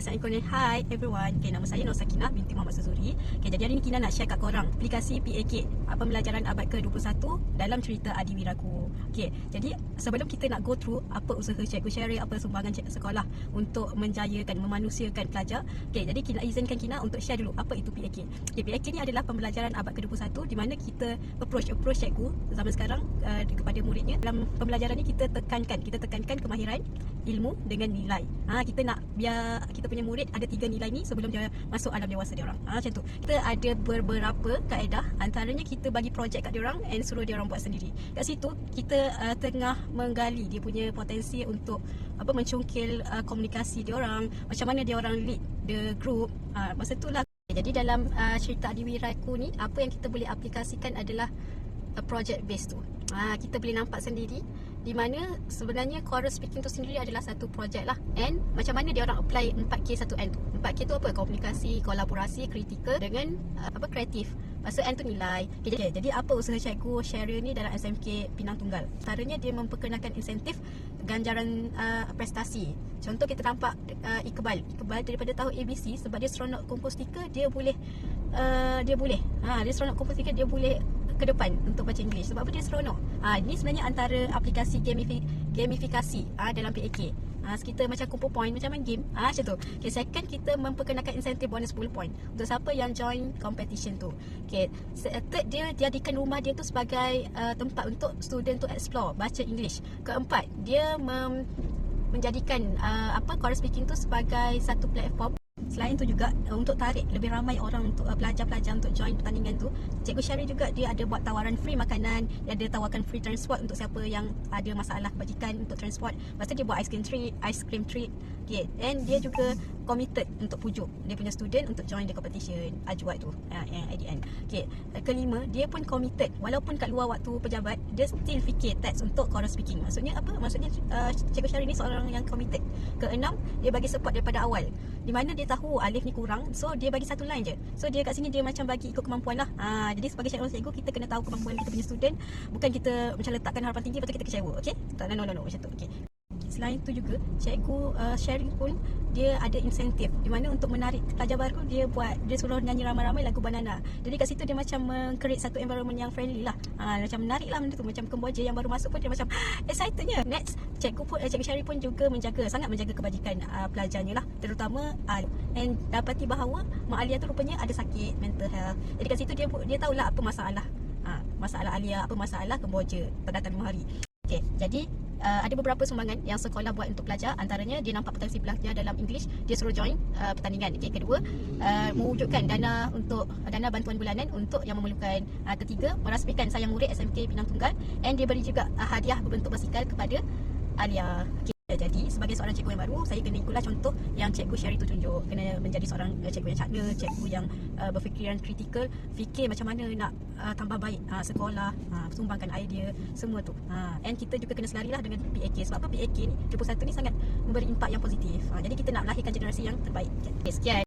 Assalamualaikum. Hi everyone. Okay, nama saya Nur Sakinah binti Muhammad Suzuri. Okay, jadi hari ni Kina nak share kat korang aplikasi PAK, pembelajaran abad ke-21 dalam cerita Adiwiraku. Okay, jadi sebelum kita nak go through apa usaha cikgu Sherry, apa sumbangan sekolah untuk menjayakan, memanusiakan pelajar. Okay, jadi Kina izinkan Kina untuk share dulu apa itu PAK. Okay, PAK ni adalah pembelajaran abad ke-21 di mana kita approach cikgu zaman sekarang kepada muridnya. Dalam pembelajaran ni kita tekankan kemahiran ilmu dengan nilai. Kita nak biar kita punya murid ada 3 nilai ni sebelum dia masuk alam dewasa dia orang. Macam tu. Kita ada beberapa kaedah, antaranya kita bagi projek kat dia orang and suruh dia orang buat sendiri. Kat situ kita tengah menggali dia punya potensi untuk mencungkil komunikasi dia orang, macam mana dia orang lead the group. Masa itulah. Jadi dalam cerita Adiwiraku ni, apa yang kita boleh aplikasikan adalah project based tu. Kita boleh nampak sendiri di mana sebenarnya choral speaking tu sendiri adalah satu projek lah. And macam mana dia orang apply 4K1N tu. 4K tu apa? Komunikasi, kolaborasi, kritikal dengan kreatif. Maksud N tu nilai. Okay, jadi apa usaha cikgu Sherry ni dalam SMK Pinang Tunggal? Antaranya dia memperkenalkan insentif ganjaran prestasi. Contoh kita nampak Iqbal daripada tahun ABC, sebab dia seronok kumpul stiker, dia seronok kumpul stiker, dia boleh ke depan untuk baca English. Sebab apa? Dia seronok. Ini sebenarnya antara aplikasi gamifikasi dalam PAK. Kita macam kumpul point, macam main game. Macam tu. Okay, second, kita memperkenalkan insentif bonus 10 point untuk siapa yang join competition tu. Okay, third, dia jadikan rumah dia tu sebagai tempat untuk student tu explore, baca English. Keempat, dia menjadikan choral speaking tu sebagai satu platform. Selain tu juga untuk tarik lebih ramai orang untuk pelajar-pelajar untuk join pertandingan tu, cikgu Sherry juga dia ada buat tawaran free makanan, dia ada tawarkan free transport untuk siapa yang ada masalah bajikan untuk transport. Lepas tu dia buat ice cream treat. Okay. And dia juga committed untuk pujuk dia punya student untuk join the competition Ajwad tu yang at the end. Okay. Kelima, dia pun committed walaupun kat luar waktu pejabat, dia still fikir teks untuk choral speaking. Maksudnya apa? Maksudnya cikgu Sherry ni seorang yang committed. Keenam, dia bagi support daripada awal, di mana dia tahu Alif ni kurang, so dia bagi satu line je. So dia kat sini dia macam bagi ikut kemampuan lah. Jadi sebagai cikgu kita kena tahu kemampuan kita punya student, bukan kita macam letakkan harapan tinggi lepas tu kita kecewa. Okay? No, macam tu. Okay. Selain tu juga, cikgu Sherry pun dia ada insentif di mana untuk menarik pelajar baru, dia suruh nyanyi ramai-ramai lagu Banana. Jadi kat situ dia macam create satu environment yang friendly lah. Macam menarik lah benda tu. Macam Kemboja yang baru masuk pun dia macam excitednya. Next, cikgu Sherry pun juga sangat menjaga kebajikan pelajarnya lah, terutama and dapati bahawa Mak Alia tu rupanya ada sakit mental health. Jadi kat situ dia tahulah apa masalah masalah Alia, apa masalah Kemboja pada datang 5 hari. Okay, jadi ada beberapa sumbangan yang sekolah buat untuk pelajar. Antaranya dia nampak potensi pelajar dalam English, dia suruh join pertandingan. Okay, kedua, mewujudkan dana bantuan bulanan untuk yang memerlukan. Ketiga, merasmikan sayang murid SMK Pinang Tunggal, and dia beri juga hadiah berbentuk basikal kepada Alia. Okay. Jadi sebagai seorang cikgu yang baru, saya kena ikutlah contoh yang cikgu Sherry tu tunjuk. Kena menjadi seorang cikgu yang cakna, cikgu yang berfikiran kritikal, fikir macam mana nak tambah baik sekolah, sumbangkan idea, semua tu. And kita juga kena selarilah dengan PAK. Sebab apa? PAK ni 21 ni sangat memberi impak yang positif. Jadi kita nak melahirkan generasi yang terbaik. Okay, sekian.